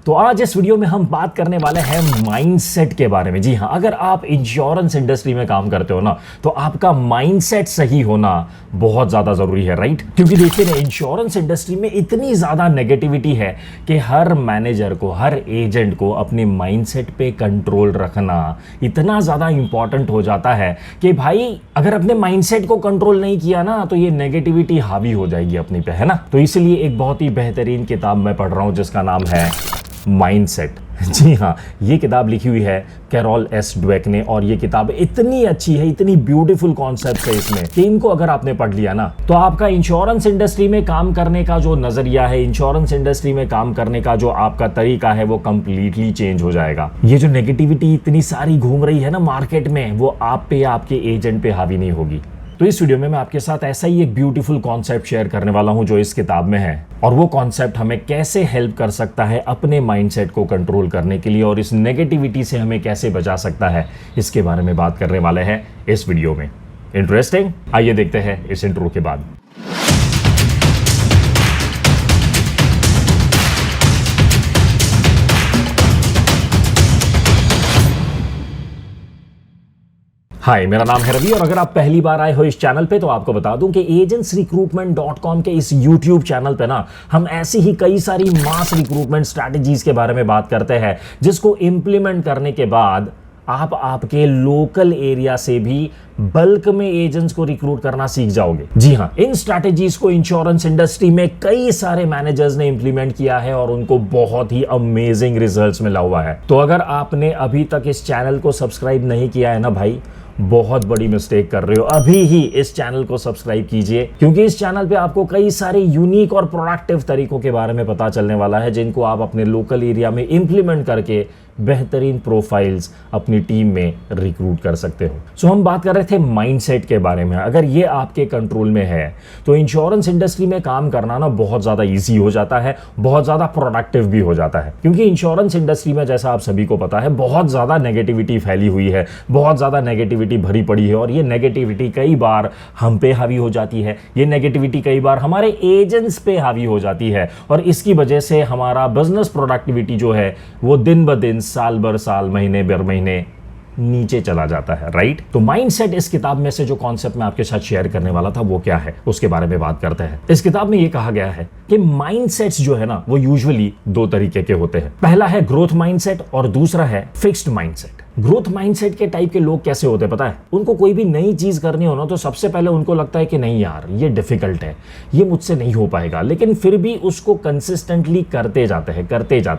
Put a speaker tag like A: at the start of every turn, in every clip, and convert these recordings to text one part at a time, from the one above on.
A: तो आज इस वीडियो में हम बात करने वाले हैं माइंडसेट के बारे में। जी हाँ, अगर आप इंश्योरेंस इंडस्ट्री में काम करते हो ना, तो आपका माइंडसेट सही होना बहुत ज्यादा जरूरी है, राइट? क्योंकि देखिए ना, इंश्योरेंस इंडस्ट्री में इतनी ज्यादा नेगेटिविटी है कि हर मैनेजर को, हर एजेंट को अपने माइंडसेट पे कंट्रोल रखना इतना ज्यादा इंपॉर्टेंट हो जाता है कि भाई अगर अपने माइंडसेट को कंट्रोल नहीं किया ना, तो ये नेगेटिविटी हावी हो जाएगी अपनी पे, है ना? तो इसलिए एक बहुत ही बेहतरीन किताब मैं पढ़ रहा हूं जिसका नाम है माइंडसेट। जी हाँ, ये किताब लिखी हुई है कैरोल एस ड्वेक ने, और ये किताब इतनी अच्छी है, इतनी ब्यूटीफुल कॉन्सेप्ट है इसमें कि इनको अगर आपने पढ़ लिया ना, तो आपका इंश्योरेंस इंडस्ट्री में काम करने का जो नजरिया है, इंश्योरेंस इंडस्ट्री में काम करने का जो आपका तरीका है, वो कंप्लीटली चेंज हो जाएगा। ये जो नेगेटिविटी इतनी सारी घूम रही है ना मार्केट में, वो आप पे या आपके एजेंट पे हावी नहीं होगी। तो इस वीडियो में मैं आपके साथ ऐसा ही एक ब्यूटीफुल कॉन्सेप्ट शेयर करने वाला हूं जो इस किताब में है, और वो कॉन्सेप्ट हमें कैसे हेल्प कर सकता है अपने माइंडसेट को कंट्रोल करने के लिए, और इस नेगेटिविटी से हमें कैसे बचा सकता है, इसके बारे में बात करने वाले हैं इस वीडियो में। इंटरेस्टिंग? आइए देखते हैं इस इंट्रो के बाद। हाय, मेरा नाम है रवि, और अगर आप पहली बार आए हो इस चैनल पे तो आपको बता दूं कि agentsrecruitment.com के इस YouTube चैनल पे ना हम ऐसी ही कई सारी मास रिक्रूटमेंट स्ट्रैटेजीज के बारे में बात करते हैं, जिसको इंप्लीमेंट करने के बाद आप आपके लोकल एरिया से भी बल्क में एजेंट्स को रिक्रूट करना सीख जाओगे। जी हाँ, इन स्ट्रैटेजीज को इंश्योरेंस इंडस्ट्री में कई सारे मैनेजर्स ने इंप्लीमेंट किया है और उनको बहुत ही अमेजिंग रिजल्ट्स मिला हुआ है। तो अगर आपने अभी तक इस चैनल को सब्सक्राइब नहीं किया है ना भाई, बहुत बड़ी मिस्टेक कर रहे हो। अभी ही इस चैनल को सब्सक्राइब कीजिए, क्योंकि इस चैनल पे आपको कई सारे यूनिक और प्रोडक्टिव तरीकों के बारे में पता चलने वाला है, जिनको आप अपने लोकल एरिया में इंप्लीमेंट करके बेहतरीन प्रोफाइल्स अपनी टीम में रिक्रूट कर सकते हो। सो हम बात कर रहे थे माइंडसेट के बारे में। अगर ये आपके कंट्रोल में है तो इंश्योरेंस इंडस्ट्री में काम करना ना बहुत ज़्यादा ईजी हो जाता है, बहुत ज़्यादा प्रोडक्टिव भी हो जाता है। क्योंकि इंश्योरेंस इंडस्ट्री में, जैसा आप सभी को पता है, बहुत ज़्यादा नेगेटिविटी फैली हुई है, बहुत ज़्यादा नेगेटिविटी भरी पड़ी है, और ये नेगेटिविटी कई बार हम पे हावी हो जाती है, ये नेगेटिविटी कई बार हमारे एजेंट्स पे हावी हो जाती है, और इसकी वजह से हमारा बिजनेस प्रोडक्टिविटी जो है वो दिन ब दिन, साल बर साल, महीने बर महीने नीचे चला जाता है, राइट? तो माइंडसेट, इस किताब में से जो कॉन्सेप्ट मैं आपके साथ शेयर करने वाला था वो क्या है, उसके बारे में बात करते हैं। इस किताब में ये कहा गया है कि माइंडसेट्स जो है ना, वो यूजुअली दो तरीके के होते हैं। पहला है ग्रोथ माइंडसेट और दूसरा है फिक्स्ड माइंडसेट। ग्रोथ माइंडसेट के टाइप के लोग कैसे होते हैं पता है? उनको कोई भी नई चीज करनी हो ना, तो सबसे पहले उनको लगता है कि नहीं यार, ये डिफिकल्ट है, ये मुझसे नहीं हो पाएगा, लेकिन फिर भी उसको कंसिस्टेंटली करते जाते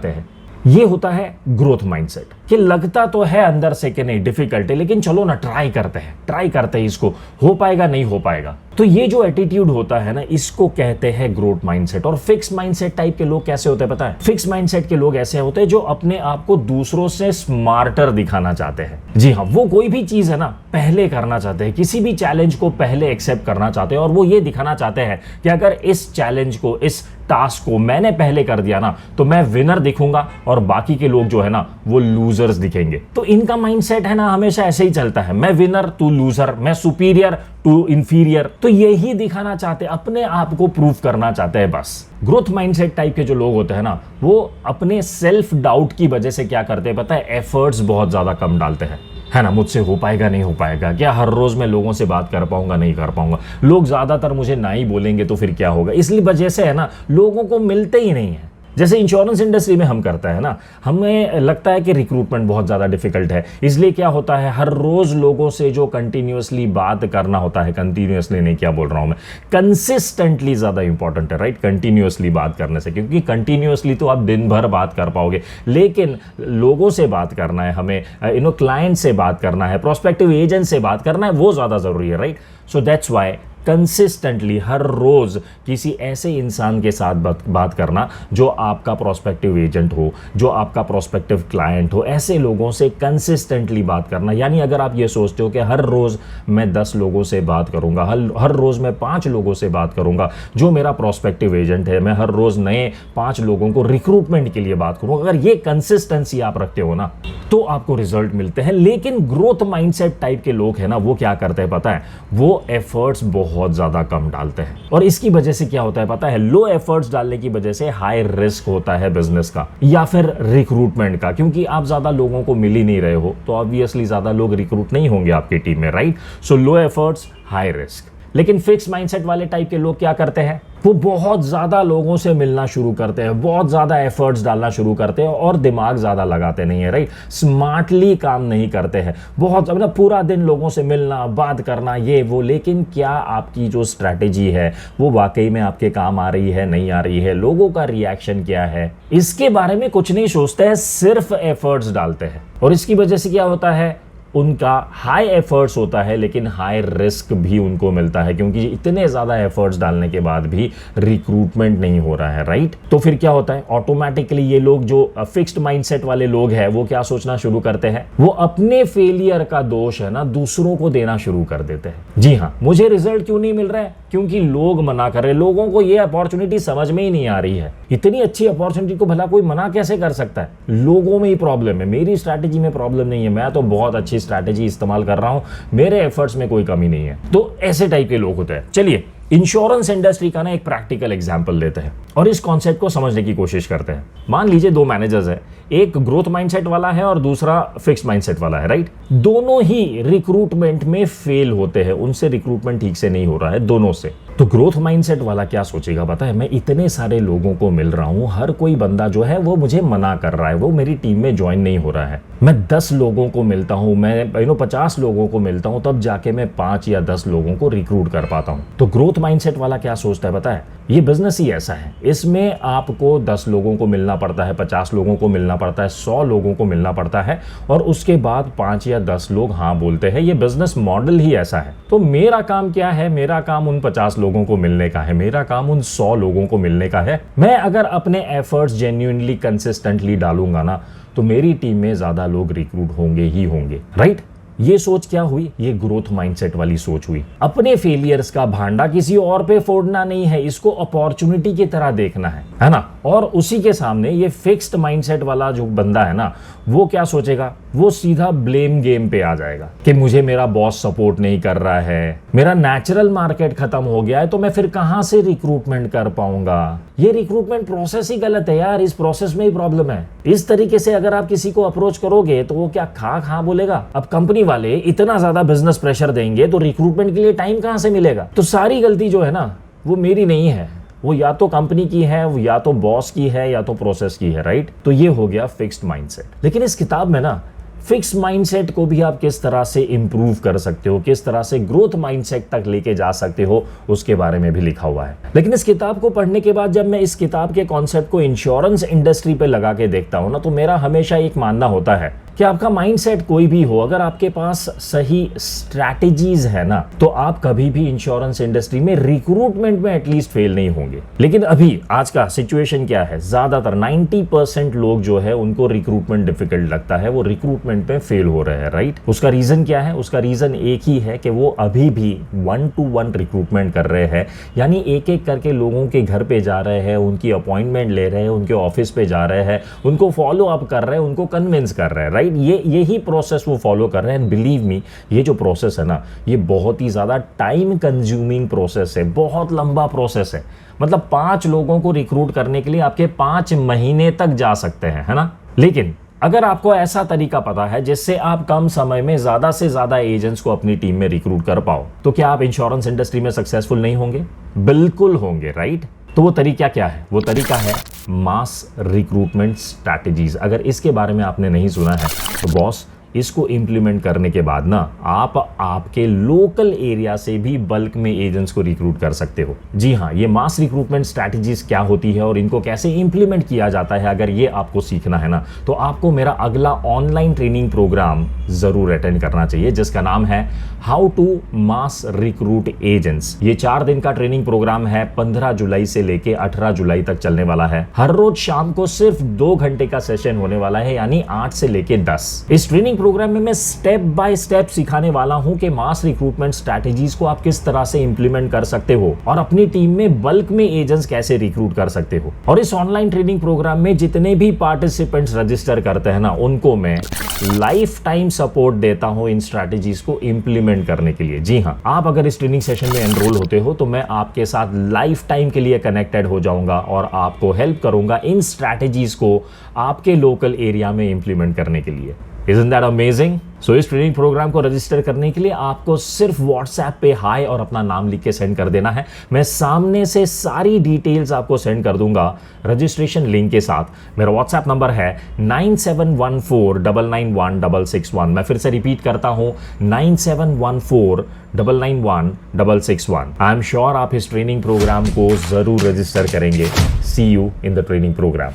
A: हैं। ये होता है ग्रोथ माइंडसेट, कि लगता तो है अंदर से कि नहीं डिफिकल्ट है, लेकिन चलो ना ट्राई करते हैं, इसको हो पाएगा नहीं हो पाएगा। तो ये जो एटीट्यूड होता है ना, इसको कहते हैं ग्रोथ माइंडसेट। और फिक्स माइंडसेट टाइप के लोग कैसे होते हैं पता है? फिक्स माइंडसेट के लोग ऐसे होते हैं जो अपने आप को दूसरों से स्मार्टर दिखाना चाहते हैं। जी हाँ, वो कोई भी चीज है ना पहले करना चाहते हैं, किसी भी चैलेंज को पहले एक्सेप्ट करना चाहते हैं, और वो ये दिखाना चाहते हैं कि अगर इस चैलेंज को, इस टास्क को मैंने पहले कर दिया ना, तो मैं विनर दिखूंगा और बाकी के लोग जो है ना वो लूजर्स दिखेंगे। तो इनका माइंडसेट है ना हमेशा ऐसे ही चलता है, मैं विनर तू लूजर, मैं सुपीरियर टू इंफीरियर। तो यही दिखाना चाहते, अपने आप को प्रूव करना चाहते हैं बस। ग्रोथ माइंडसेट टाइप के जो लोग होते हैं ना, वो अपने सेल्फ डाउट की वजह से क्या करते हैं पता है? एफर्ट्स बहुत ज्यादा कम डालते हैं, है ना? मुझसे हो पाएगा नहीं हो पाएगा, क्या हर रोज मैं लोगों से बात कर पाऊंगा नहीं कर पाऊंगा, लोग ज्यादातर मुझे ना ही बोलेंगे तो फिर क्या होगा, इसलिए वजह से है ना लोगों को मिलते ही नहीं है। जैसे इंश्योरेंस इंडस्ट्री में हम करते हैं ना, हमें लगता है कि रिक्रूटमेंट बहुत ज़्यादा डिफिकल्ट है, इसलिए क्या होता है, हर रोज़ लोगों से जो कंटिन्यूअसली बात करना होता है, कंटिन्यूअसली नहीं, क्या बोल रहा हूँ मैं, कंसिस्टेंटली ज़्यादा इंपॉर्टेंट है, राइट? कंटिन्यूअसली बात करने से, क्योंकि कंटिन्यूअसली तो आप दिन भर बात कर पाओगे, लेकिन लोगों से बात करना है हमें, क्लाइंट से बात करना है, प्रोस्पेक्टिव एजेंट से बात करना है, वो ज़्यादा ज़रूरी है, right? So that's why consistently हर रोज किसी ऐसे इंसान के साथ बात करना जो आपका प्रोस्पेक्टिव एजेंट हो, जो आपका प्रोस्पेक्टिव क्लाइंट हो, ऐसे लोगों से कंसिस्टेंटली बात करना। यानी अगर आप ये सोचते हो कि हर रोज मैं 10 लोगों से बात करूंगा, हर रोज मैं 5 लोगों से बात करूंगा जो मेरा प्रोस्पेक्टिव एजेंट है, मैं हर रोज नए 5 लोगों को रिक्रूटमेंट के लिए बात करूंगा, अगर ये कंसिस्टेंसी आप रखते हो ना, तो आपको रिजल्ट मिलते हैं। लेकिन ग्रोथ माइंडसेट टाइप के लोग हैं ना, वो क्या करते हैं पता है, वो एफर्ट्स बहुत ज्यादा कम डालते हैं। और इसकी वजह से क्या होता है पता है, लो एफर्ट्स डालने की वजह से हाई रिस्क होता है बिजनेस का या फिर रिक्रूटमेंट का, क्योंकि आप ज्यादा लोगों को मिल ही नहीं रहे हो तो ऑब्वियसली ज्यादा लोग रिक्रूट नहीं होंगे आपकी टीम में, राइट। सो लो एफर्ट्स, हाई रिस्क। लेकिन फिक्स माइंडसेट वाले टाइप के लोग क्या करते हैं, वो बहुत ज्यादा लोगों से मिलना शुरू करते हैं, बहुत ज्यादा एफर्ट्स डालना शुरू करते हैं और दिमाग ज्यादा लगाते नहीं है, राइट। स्मार्टली काम नहीं करते हैं, बहुत मतलब पूरा दिन लोगों से मिलना, बात करना, ये वो। लेकिन क्या आपकी जो स्ट्रैटेजी है वो वाकई में आपके काम आ रही है, नहीं आ रही है, लोगों का रिएक्शन क्या है, इसके बारे में कुछ नहीं सोचते हैं, सिर्फ एफर्ट्स डालते हैं। और इसकी वजह से क्या होता है, उनका हाई एफर्ट्स होता है लेकिन हाई रिस्क भी उनको मिलता है, क्योंकि इतने ज्यादा एफर्ट्स डालने के बाद भी रिक्रूटमेंट नहीं हो रहा है, राइट। तो फिर क्या होता है, ऑटोमेटिकली ये लोग जो फिक्स्ड माइंडसेट वाले लोग हैं वो क्या सोचना शुरू करते हैं, वो अपने फेलियर का दोष है ना दूसरों को देना शुरू कर देते हैं। जी हाँ, मुझे रिजल्ट क्यों नहीं मिल रहा है, क्योंकि लोग मना कर रहे हैं, लोगों को ये अपॉर्चुनिटी समझ में ही नहीं आ रही है। इतनी अच्छी अपॉर्चुनिटी को भला कोई मना कैसे कर सकता है, लोगों में ही प्रॉब्लम है, मेरी स्ट्रैटेजी में प्रॉब्लम नहीं है, मैं तो बहुत अच्छी स्ट्रैटेजी इस्तेमाल कर रहा हूं, मेरे एफर्ट्स में कोई कमी नहीं है। तो ऐसे टाइप के लोग होते हैं। चलिए इंश्योरेंस इंडस्ट्री का ना एक प्रैक्टिकल एग्जांपल लेते हैं और इस कॉन्सेप्ट को समझने की कोशिश करते हैं। मान लीजिए दो मैनेजर्स हैं, एक ग्रोथ माइंडसेट वाला है और दूसरा फिक्स्ड माइंडसेट वाला है, राइट। दोनों ही रिक्रूटमेंट में फेल होते हैं, उनसे रिक्रूटमेंट ठीक से नहीं हो रहा है दोनों से। तो ग्रोथ माइंडसेट वाला क्या सोचेगा पता है, मैं इतने सारे लोगों को मिल रहा हूं, हर कोई बंदा जो है वो मुझे मना कर रहा है, वो मेरी टीम में ज्वाइन नहीं हो रहा है। मैं 10 लोगों को मिलता हूं, मैं 50 लोगों को मिलता हूं, तब जाके मैं 5 या 10 लोगों को रिक्रूट कर पाता हूं। तो ग्रोथ माइंडसेट वाला क्या सोचता है पता है, ये बिजनेस ही ऐसा है, इसमें आपको 10 लोगों को मिलना पड़ता है, 50 लोगों को मिलना पड़ता है, 100 लोगों को मिलना पड़ता है और उसके बाद 5 या 10 लोग हाँ बोलते हैं। ये बिजनेस मॉडल ही ऐसा है। तो मेरा काम क्या है, मेरा काम उन 50 लोगों को मिलने का है, मेरा काम उन 100 लोगों को मिलने का है। मैं अगर अपने एफर्ट्स जेन्युइनली कंसिस्टेंटली डालूंगा ना, तो मेरी टीम में ज्यादा लोग रिक्रूट होंगे ही होंगे, राइट। ये सोच क्या हुई, ये ग्रोथ माइंडसेट वाली सोच हुई। अपने फेलियर्स का भांडा किसी और पे फोड़ना नहीं है, इसको अपॉर्चुनिटी की तरह देखना है ना। और उसी के सामने ये फिक्स्ड माइंडसेट वाला जो बंदा है ना, वो क्या सोचेगा, वो सीधा ब्लेम गेम पे आ जाएगा कि मुझे मेरा बॉस सपोर्ट नहीं कर रहा है, मेरा नेचुरल मार्केट खत्म हो गया है, तो मैं फिर कहां से रिक्रूटमेंट कर पाऊंगा। ये रिक्रूटमेंट प्रोसेस ही गलत है यार, इस प्रोसेस में ही प्रॉब्लम है। इस तरीके से अगर आप किसी को अप्रोच करोगे तो वो क्या खा बोलेगा। अब कंपनी वाले इतना ज्यादा बिजनेस प्रेशर देंगे तो रिक्रूटमेंट के लिए टाइम कहां से मिलेगा। तो सारी गलती जो है ना, वो मेरी नहीं है, वो या तो कंपनी की है, वो या तो बॉस की है, या तो प्रोसेस की है, राइट। तो ये हो गया फिक्स्ड माइंडसेट। लेकिन इस किताब में ना फिक्स माइंडसेट को भी आप किस तरह से इंप्रूव कर सकते हो, किस तरह से ग्रोथ माइंडसेट तक लेके जा सकते हो, उसके बारे में भी लिखा हुआ है। लेकिन इस किताब को पढ़ने के बाद जब मैं इस किताब के कॉन्सेप्ट को इंश्योरेंस इंडस्ट्री पे लगा के देखता हूं ना, तो मेरा हमेशा एक मानना होता है कि आपका माइंडसेट कोई भी हो, अगर आपके पास सही स्ट्रैटेजीज है ना, तो आप कभी भी इंश्योरेंस इंडस्ट्री में रिक्रूटमेंट में एटलीस्ट फेल नहीं होंगे। लेकिन अभी आज का सिचुएशन क्या है, ज्यादातर 90% लोग जो है उनको रिक्रूटमेंट डिफिकल्ट लगता है, वो रिक्रूटमेंट में फेल हो रहे हैं, राइट। उसका रीजन क्या है, उसका रीजन एक ही है कि वो अभी भी 1-to-1 रिक्रूटमेंट कर रहे हैं, यानी एक एक करके लोगों के घर पे जा रहे हैं, उनकी अपॉइंटमेंट ले रहे हैं, उनके ऑफिस पे जा रहे हैं, उनको फॉलो अप कर रहे हैं, उनको कन्विंस कर रहे हैं, राइट। यही प्रोसेस वो फॉलो कर रहे हैं। बिलीव मी, ये जो प्रोसेस है ना, ये बहुत ही ज्यादा टाइम कंज्यूमिंग प्रोसेस है, बहुत लंबा प्रोसेस है। मतलब 5 लोगों को रिक्रूट करने के लिए आपके 5 महीने तक जा सकते हैं, है ना। लेकिन अगर आपको ऐसा तरीका पता है जिससे आप कम समय में ज्यादा से ज्यादा एजेंट्स को अपनी टीम में रिक्रूट कर पाओ, तो क्या आप इंश्योरेंस इंडस्ट्री में सक्सेसफुल नहीं होंगे? बिल्कुल होंगे, राइट। तो वो तरीका क्या है? वो तरीका है मास रिक्रूटमेंट स्ट्रैटेजीज। अगर इसके बारे में आपने नहीं सुना है तो बॉस, इसको इंप्लीमेंट करने के बाद ना आप आपके लोकल एरिया से भी बल्क में एजेंट्स को रिक्रूट कर सकते हो। जी हाँ, ये मास रिक्रूटमेंट स्ट्रैटेजीज क्या होती है और इनको कैसे इंप्लीमेंट किया जाता है, अगर ये आपको सीखना है ना, तो आपको मेरा अगला ऑनलाइन ट्रेनिंग प्रोग्राम जरूर अटेंड करना चाहिए, जिसका नाम है how to mass recruit agents. ये 4 दिन का ट्रेनिंग प्रोग्राम है, 15 जुलाई से लेके 18 जुलाई तक चलने वाला है। हर रोज शाम को सिर्फ 2 घंटे का सेशन होने वाला है, यानी 8 से लेके 10। इस ट्रेनिंग प्रोग्राम में मैं स्टेप बाय स्टेप सिखाने वाला हूं कि मास रिक्रूटमेंट स्ट्रैटेजीज को आप किस तरह से इंप्लीमेंट कर सकते हो और अपनी टीम में बल्क में एजेंट्स कैसे रिक्रूट कर सकते हो। और इस ऑनलाइन ट्रेनिंग प्रोग्राम में जितने भी पार्टिसिपेंट्स रजिस्टर करते हैं ना, उनको मैं लाइफ टाइम सपोर्ट देता हूं इन स्ट्रैटेजीज को इंप्लीमेंट करने के लिए। जी हां, आप अगर इस ट्रेनिंग सेशन में एनरोल होते हो तो मैं आपके साथ लाइफ टाइम के लिए कनेक्टेड हो जाऊंगा और आपको हेल्प करूंगा इन स्ट्रैटेजीज को आपके लोकल एरिया में इंप्लीमेंट करने के लिए। Isn't that amazing? सो इस ट्रेनिंग प्रोग्राम को रजिस्टर करने के लिए आपको सिर्फ व्हाट्सएप पे हाय और अपना नाम लिख के सेंड कर देना है। मैं सामने से सारी डिटेल्स आपको सेंड कर दूंगा रजिस्ट्रेशन लिंक के साथ। मेरा व्हाट्सएप नंबर है 9714991661। मैं फिर से रिपीट करता हूं 9714991661। आई एम श्योर आप इस ट्रेनिंग प्रोग्राम को जरूर रजिस्टर करेंगे। See you in the training programme.